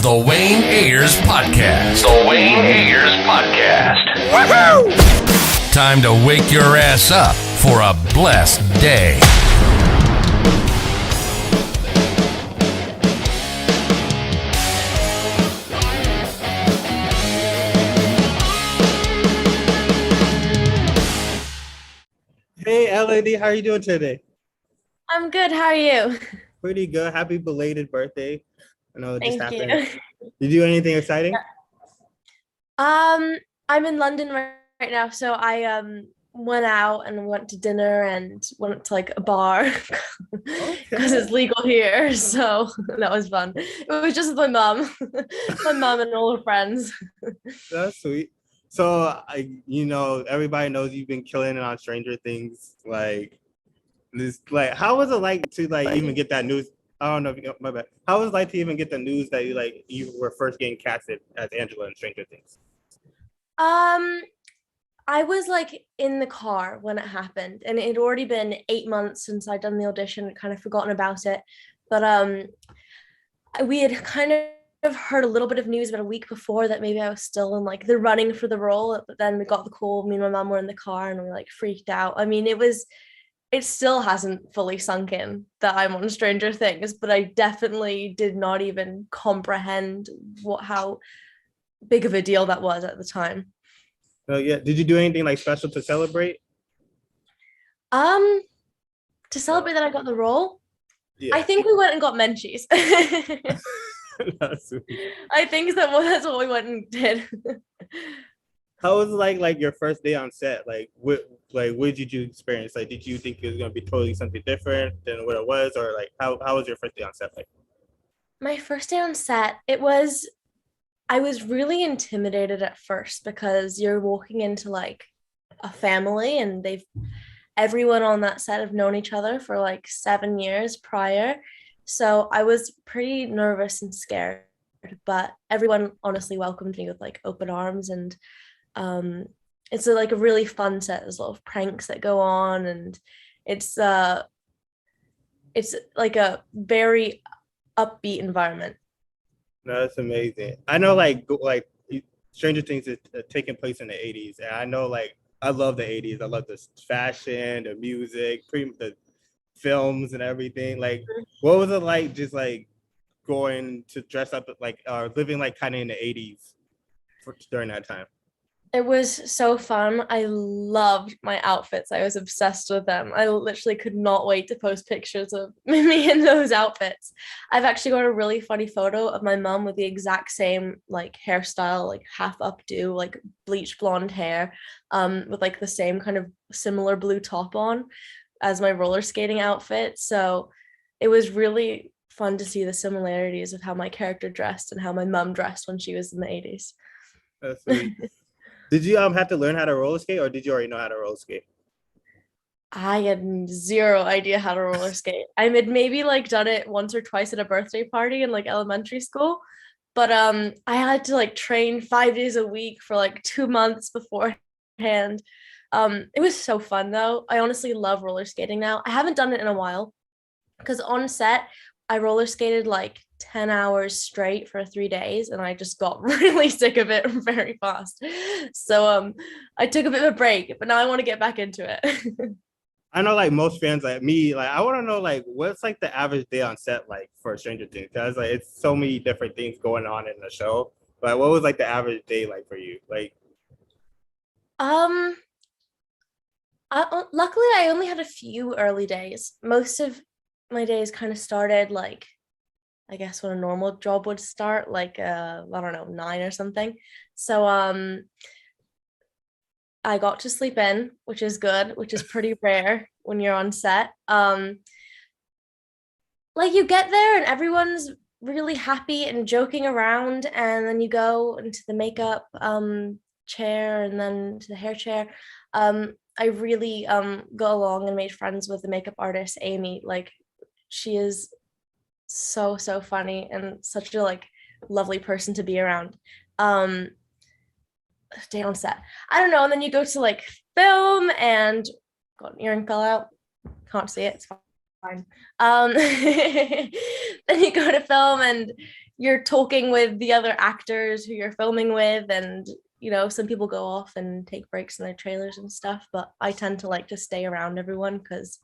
The Wayne Ayers Podcast. The Wayne Ayers Podcast. Woohoo! Time to wake your ass up for a blessed day. Hey, Elodie, how are you doing today? I'm good. How are you? Pretty good. Happy belated birthday. I know it just Thank happened. you. Did you do anything exciting? I'm in London right now, so I went out and went to dinner and went to like a bar because it's legal here. So that was fun. It was just with my mom, my mom and all her friends. That's sweet. So, everybody knows you've been killing it on Stranger Things. How was it like to even get that news? I don't know if you my bad. How was it like to even get the news that you were first getting casted as Angela in Stranger Things? I was like in the car when it happened, and it had already been 8 months since I'd done the audition. I'd kind of forgotten about it, but we had kind of heard a little bit of news about a week before that maybe I was still in like the running for the role, but then we got the call. Me and my mom were in the car and we like freaked out. I mean, it still hasn't fully sunk in that I'm on Stranger Things, but I definitely did not even comprehend how big of a deal that was at the time. So yeah, did you do anything like special to celebrate? Um, to celebrate that I got the role, Yeah. I think we went and got menchies. That's sweet. I think that's what we went and did. How was like your first day on set? What did you experience? Like, did you think it was gonna be totally something different than what it was, or like how was your first day on set like? My first day on set, I was really intimidated at first because you're walking into like a family and everyone on that set have known each other for like 7 years prior. So I was pretty nervous and scared, but everyone honestly welcomed me with like open arms, and it's like a really fun set. There's a lot of pranks that go on, and it's like a very upbeat environment. No, that's amazing. I know like Stranger Things is taking place in the 80s, and I know like I love the 80s. I love the fashion, the music, the films and everything. Like, what was it like just like going to dress up like living like kind of in the 80s during that time? It was so fun. I loved my outfits. I was obsessed with them. I literally could not wait to post pictures of me in those outfits. I've actually got a really funny photo of my mom with the exact same like hairstyle, like half updo, like bleached blonde hair, with like the same kind of similar blue top on as my roller skating outfit. So it was really fun to see the similarities of how my character dressed and how my mom dressed when she was in the 80s. That's sweet. Did you have to learn how to roller skate, or did you already know how to roller skate? I had zero idea how to roller skate. I had maybe like done it once or twice at a birthday party in like elementary school, but I had to like train 5 days a week for like 2 months beforehand. It was so fun though. I honestly love roller skating now. I haven't done it in a while because on set I roller skated like 10 hours straight for 3 days, and I just got really sick of it very fast. So I took a bit of a break, but now I want to get back into it. I know like most fans like me, like I want to know like what's like the average day on set like for Stranger Things, because like it's so many different things going on in the show. Like, what was like the average day like for you? Like, um luckily I only had a few early days. Most of my days kind of started like, I guess, when a normal job would start, like I don't know, 9 or something. So I got to sleep in, which is good, which is pretty rare when you're on set. Like you get there and everyone's really happy and joking around, and then you go into the makeup chair and then to the hair chair. I really got along and made friends with the makeup artist Amy. Like, she is so funny and such a like lovely person to be around. Day on set, I don't know, and then you go to like film and got an earring fell out, can't see it, it's fine. Then you go to film and you're talking with the other actors who you're filming with, and some people go off and take breaks in their trailers and stuff, but I tend to like to stay around everyone because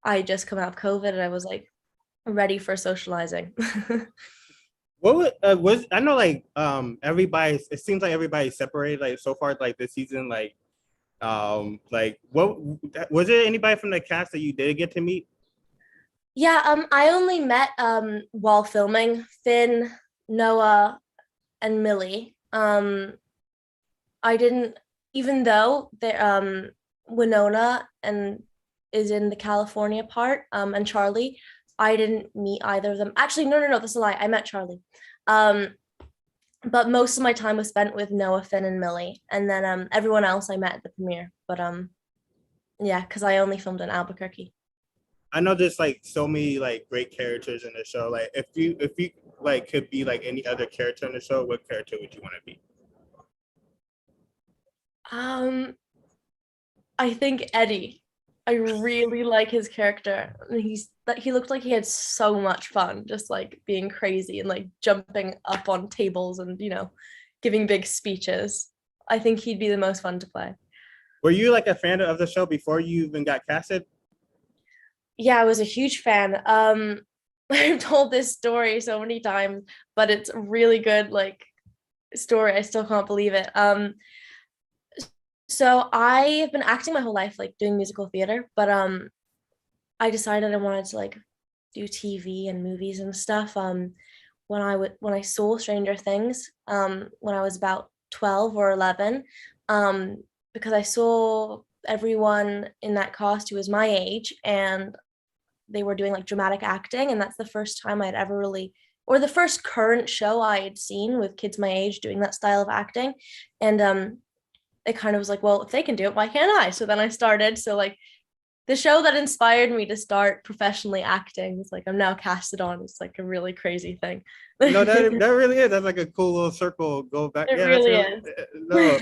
I just come out of COVID and I was like ready for socializing. Was I know like everybody, it seems like everybody's separated like so far like this season, like what was there anybody from the cast that you did get to meet? Yeah, I only met while filming Finn, Noah, and Millie. I didn't, even though Winona and is in the California part, and Charlie, I didn't meet either of them. Actually, no, that's a lie. I met Charlie. But most of my time was spent with Noah, Finn, and Millie, and then everyone else I met at the premiere. But yeah, because I only filmed in Albuquerque. I know there's like so many like great characters in the show. Like if you like could be like any other character in the show, what character would you want to be? I think Eddie. I really like his character. He looked like he had so much fun, just like being crazy and like jumping up on tables and giving big speeches. I think he'd be the most fun to play. Were you like a fan of the show before you even got casted? Yeah, I was a huge fan. I've told this story so many times, but it's a really good like story. I still can't believe it. So I have been acting my whole life, like doing musical theater, but I decided I wanted to like do TV and movies and stuff. When I saw Stranger Things, when I was about 12 or 11, because I saw everyone in that cast who was my age, and they were doing like dramatic acting, and that's the first time I'd ever really, or the first current show I had seen with kids my age doing that style of acting, and it kind of was like, well, if they can do it, why can't I? So then I started. So like the show that inspired me to start professionally acting is like I'm now casted on. It's like a really crazy thing. No, that really is. That's like a cool little circle. Go back. It Yeah, really that's is. No.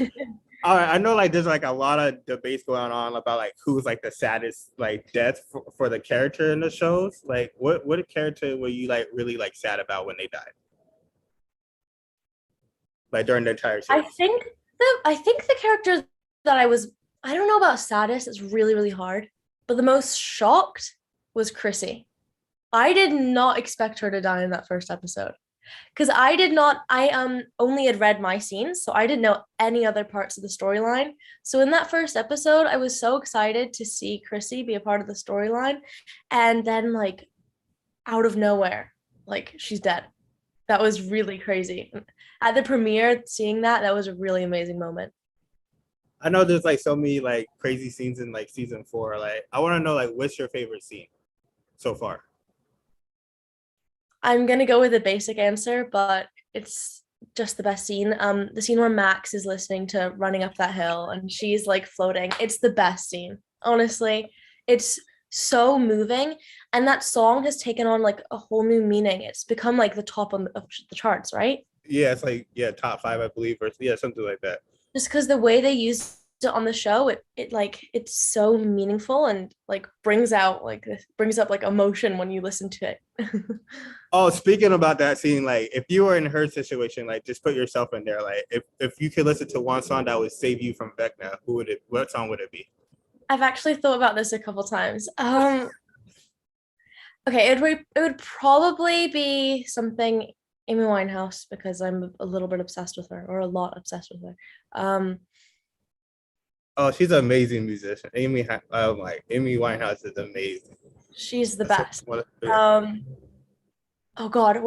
I know like there's like a lot of debates going on about like who's like the saddest like death for the character in the shows. Like what character were you like really like sad about when they died? Like during the entire series? I think the character that I don't know about saddest, it's really, really hard, but the most shocked was Chrissy. I did not expect her to die in that first episode because I only had read my scenes, so I didn't know any other parts of the storyline. So in that first episode, I was so excited to see Chrissy be a part of the storyline, and then like out of nowhere, like she's dead. That was really crazy. At the premiere, seeing that was a really amazing moment. I know there's like so many like crazy scenes in like season 4. Like I want to know like what's your favorite scene so far? I'm gonna go with a basic answer, but it's just the best scene. The scene where Max is listening to Running Up That Hill and she's like floating. It's the best scene. Honestly, it's so moving, and that song has taken on like a whole new meaning. It's become like the top of the charts, right? Yeah, it's like top 5 I believe, or yeah, something like that. Just because the way they use it on the show, it like it's so meaningful and like brings up like emotion when you listen to it. Oh, speaking about that scene, like if you were in her situation, like just put yourself in there. Like if you could listen to one song that would save you from Vecna, what song would it be? I've actually thought about this a couple times. Okay, it would probably be something Amy Winehouse because I'm a little bit obsessed with her, or a lot obsessed with her. Oh, she's an amazing musician. Amy Winehouse is amazing. She's the best. Oh God,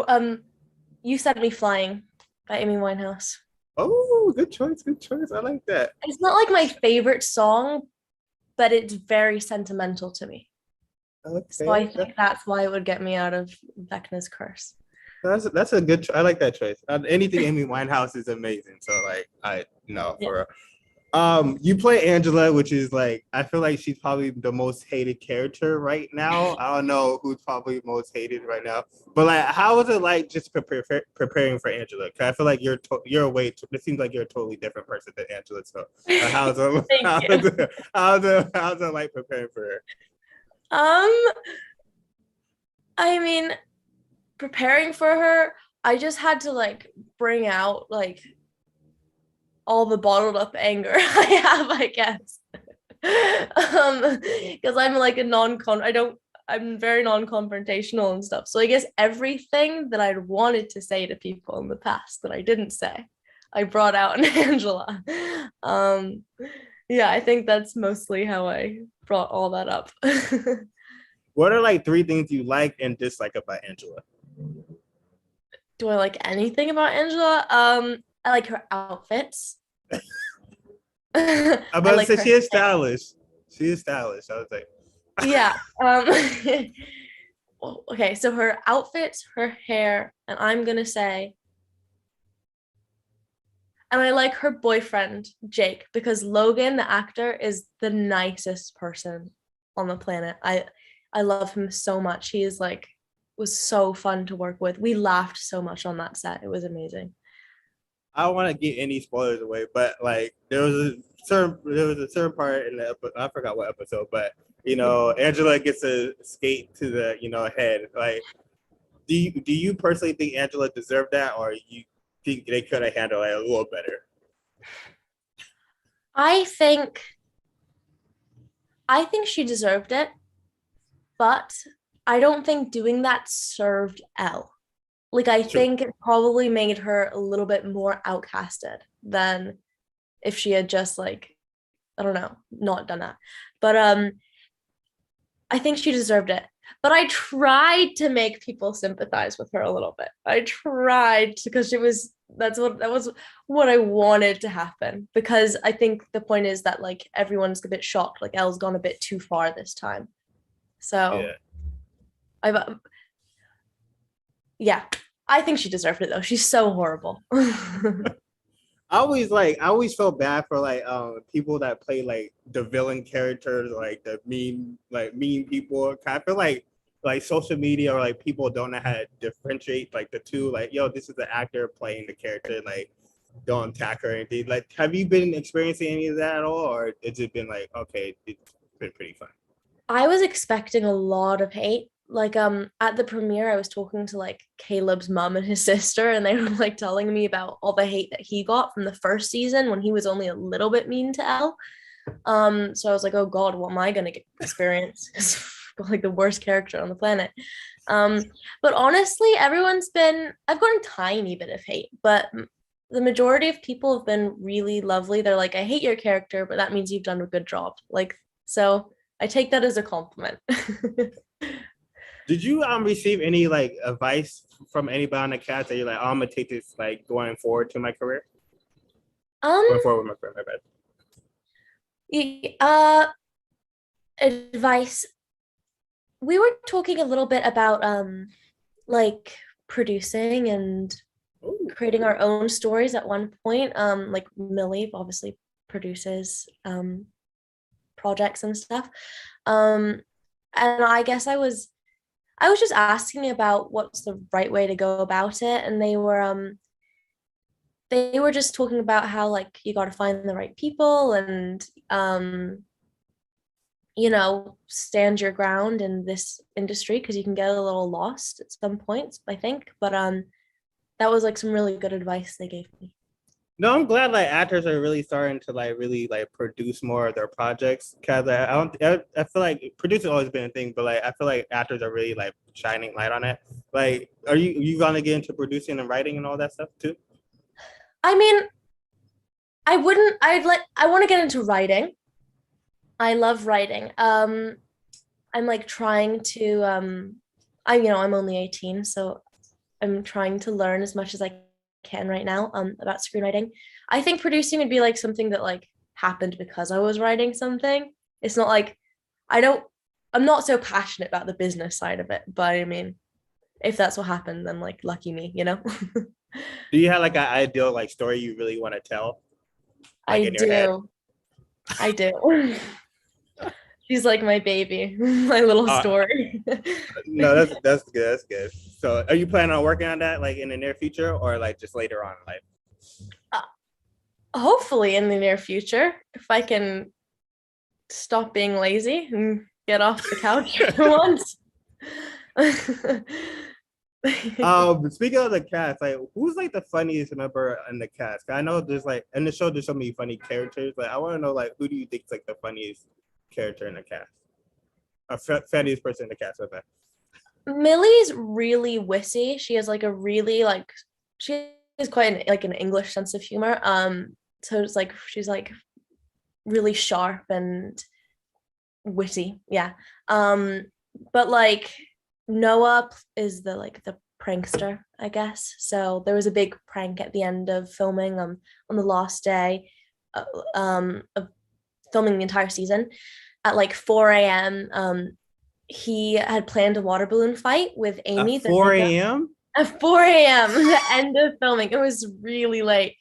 You Sent Me Flying by Amy Winehouse. Oh, good choice. I like that. It's not like my favorite song, but it's very sentimental to me. Okay. So I think that's why it would get me out of Vecna's curse. That's a good. I like that choice. Anything Amy Winehouse is amazing. So like I know for. You play Angela, which is like I feel like she's probably the most hated character right now. I don't know who's probably most hated right now, but like, how was it like just preparing for Angela? Because I feel like you're it seems like you're a totally different person than Angela. So how's it like preparing for her? I mean, preparing for her, I just had to like bring out like all the bottled up anger I have, I guess. Because I'm like I'm very non-confrontational and stuff. So I guess everything that I'd wanted to say to people in the past that I didn't say, I brought out in Angela. Yeah, I think that's mostly how I brought all that up. What are like 3 things you like and dislike about Angela? Do I like anything about Angela? I like her outfits. I'm I about to like say her she is hair. stylish. She is stylish. I was like, Yeah. Well, okay, so her outfits, her hair, and I'm gonna say, and I like her boyfriend, Jake, because Logan, the actor, is the nicest person on the planet. I love him so much. He is like was so fun to work with. We laughed so much on that set. It was amazing. I don't want to get any spoilers away, but like there was a certain part in the episode, I forgot what episode, but Angela gets to skate to the head. Like, do you personally think Angela deserved that, or you think they could have handled it a little better? I think I think she deserved it, but I don't think doing that served Elle. Like I True. think it probably made her a little bit more outcasted than if she had just like, I don't know, not done that. But I think she deserved it. But I tried to make people sympathize with her a little bit. I tried because that was what I wanted to happen. Because I think the point is that like everyone's a bit shocked, like Elle's gone a bit too far this time. So Yeah. I've yeah, I think she deserved it though. She's so horrible. I always felt bad for like people that play like the villain characters or like the mean people. I feel like social media or like people don't know how to differentiate like the two. Like, yo, this is the actor playing the character. Like, don't attack her or anything. Like, have you been experiencing any of that at all, or it's just been like, okay, it's been pretty fun? I was expecting a lot of hate. Like at the premiere, I was talking to like Caleb's mom and his sister, and they were like telling me about all the hate that he got from the first season when he was only a little bit mean to Elle. So I was like, oh God, what am I gonna experience? Like the worst character on the planet. But honestly, I've gotten a tiny bit of hate, but the majority of people have been really lovely. They're like, I hate your character, but that means you've done a good job. Like, so I take that as a compliment. Did you receive any like advice from anybody on the cast that you're like, oh, I'm gonna take this like going forward to my career? Going forward with my career, my bad. Uh, advice. We were talking a little bit about like producing and Ooh. creating our own stories at one point. Like Millie obviously produces projects and stuff. And I guess I was just asking about what's the right way to go about it, and they were just talking about how like you got to find the right people and stand your ground in this industry because you can get a little lost at some points, I think. But that was like some really good advice they gave me. No, I'm glad like actors are really starting to like really like produce more of their projects because I feel like producing always been a thing, but like I feel like actors are really like shining light on it. Like, are you gonna get into producing and writing and all that stuff too? I mean, I want to get into writing. I love writing. I'm like trying to I'm only 18, so I'm trying to learn as much as I can right now about screenwriting. I think producing would be like something that like happened because I was writing something. It's not like I'm not so passionate about the business side of it, but I mean, if that's what happened, then like lucky me, you know? Do you have like an ideal like story you really want to tell, like I in your head? do. I do. She's like my baby, my little Uh, story. no, that's good. That's good. So, are you planning on working on that like in the near future or like just later on in life? Uh, Hopefully in the near future, if I can stop being lazy and get off the couch for once. Speaking of the cast, like who's like the funniest member in the cast? I know there's like in the show there's so many funny characters. Like I want to know like who do you think is like the funniest character in the cast? Funniest person in the cast. Okay. Millie's really witty. She has like a really like she is quite an English sense of humor. So it's like she's like really sharp and witty. Yeah. But like Noah is the prankster, I guess. So there was a big prank at the end of filming on the last day of filming the entire season at like 4 a.m. He had planned a water balloon fight with Amy. At 4 a.m. At 4 a.m. the end of filming. It was really late.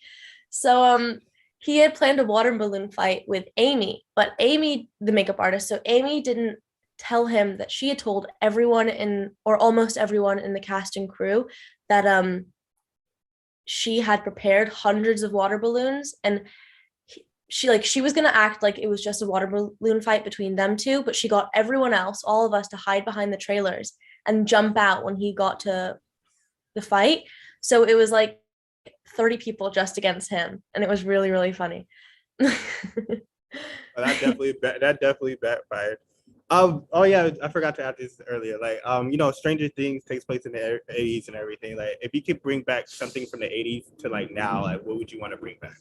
So he had planned a water balloon fight with Amy, but Amy, the makeup artist, so Amy didn't tell him that she had told everyone or almost everyone in the cast and crew that she had prepared hundreds of water balloons, and she was gonna act like it was just a water balloon fight between them two, but she got everyone else, all of us, to hide behind the trailers and jump out when he got to the fight. So it was like 30 people just against him, and it was really, really funny. That definitely backfired. Oh yeah, I forgot to add this earlier. Like, Stranger Things takes place in the 80s and everything. Like, if you could bring back something from the 80s to like now, like, what would you want to bring back?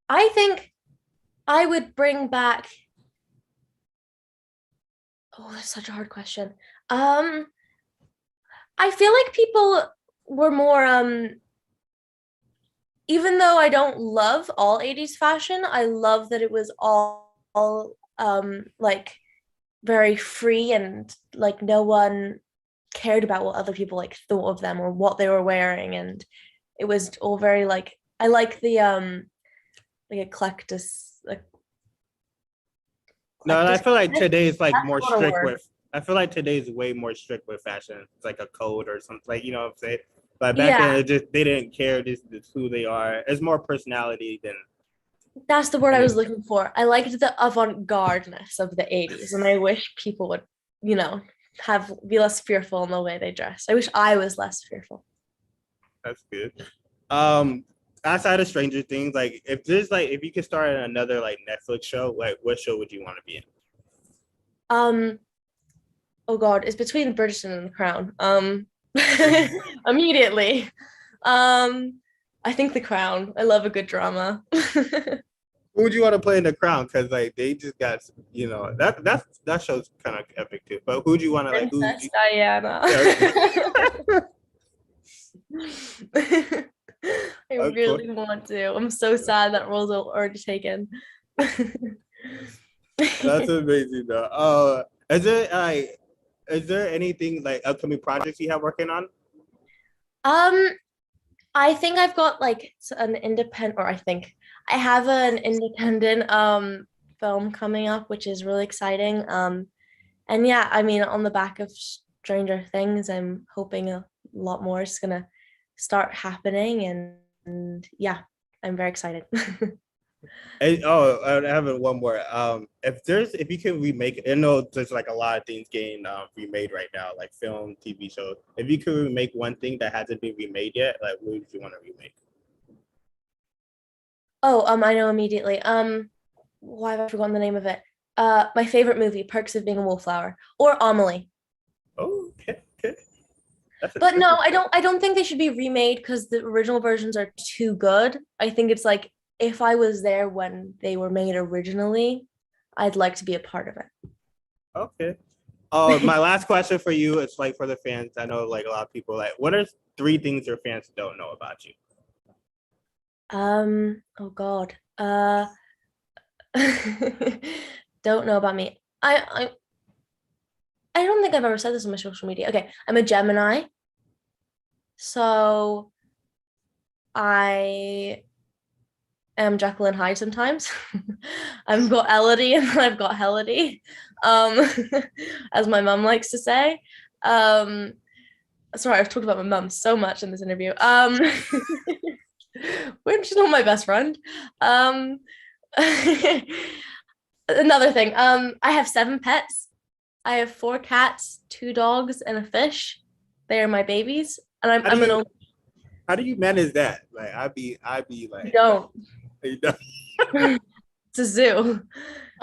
I think I would bring back. Oh, that's such a hard question. I feel like people were more even though I don't love all 80s fashion, I love that it was all like very free, and like no one cared about what other people like thought of them or what they were wearing, and it was all very like I like the eclectus like No, I feel like today's like That's more not a strict word. with. I feel like today's way more strict with fashion. It's like a code or something. Like, you know what I'm saying? But back then, Yeah, they didn't care. This is who they are. It's more personality than that's the word I was anything. looking for. I liked the avant-gardeness of the 80s, and I wish people would, you know, be less fearful in the way they dress. I wish I was less fearful. That's good. Um, Outside of Stranger Things, like if you could start another like Netflix show, like what show would you want to be in? Um, oh God, it's between Bridgerton and The Crown. Immediately. I think The Crown. I love a good drama. Who would you want to play in The Crown? Because like they just got, that show's kind of epic too. But who would you want to like? Princess Diana. Yeah, I of course. really want to. I'm so sad that role's already taken. That's amazing though. Is there anything like upcoming projects you have working on? Um, I think I've got like an independent, or I think I have an independent film coming up, which is really exciting. And yeah, I mean, on the back of Stranger Things, I'm hoping a lot more is gonna start happening, and yeah, I'm very excited. I have one more. If you can remake, I know there's like a lot of things getting remade right now, like film, TV shows. If you could remake one thing that hasn't been remade yet, like what would you want to remake? Oh, I know immediately. Why have I forgotten the name of it? My favorite movie, Perks of Being a Wallflower, or Amelie. Oh, okay, okay. But no, I don't think they should be remade because the original versions are too good. I think it's like if I was there when they were made originally, I'd like to be a part of Okay. Oh, my last question for you is like for the fans. I know like a lot of people like, what are three things your fans don't know about you? it. Oh God. Don't know about me. I don't think I've ever said this on my social media. Okay, I'm a Gemini. So I am Jekyll and Hyde sometimes. I've got Elodie and I've got Helodie, um, as my mum likes to say. Um, sorry, I've talked about my mum so much in this interview. When she's not my best friend. Um, another thing. I have 7 pets. I have 4 cats, 2 dogs, and a fish. They are my babies, and I'm an only. How do you manage that? Like, I'd be like, Don't. you know? It's a zoo.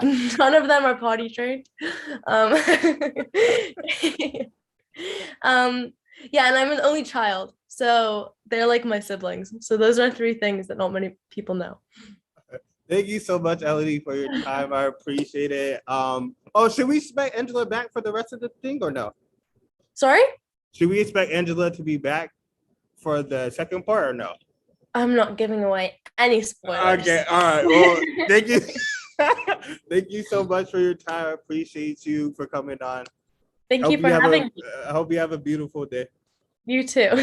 None of them are potty trained. Yeah, and I'm an only child, so they're like my siblings. So those are 3 things that not many people know. Thank you so much, Elodie, for your time. I appreciate it. Should we expect Angela back for the rest of the thing or no? Sorry? Should we expect Angela to be back for the second part or no? I'm not giving away any spoilers. Okay, all right. Well, thank you. Thank you so much for your time. I appreciate you for coming on. Thank you for having me. I hope you have a beautiful day. You too.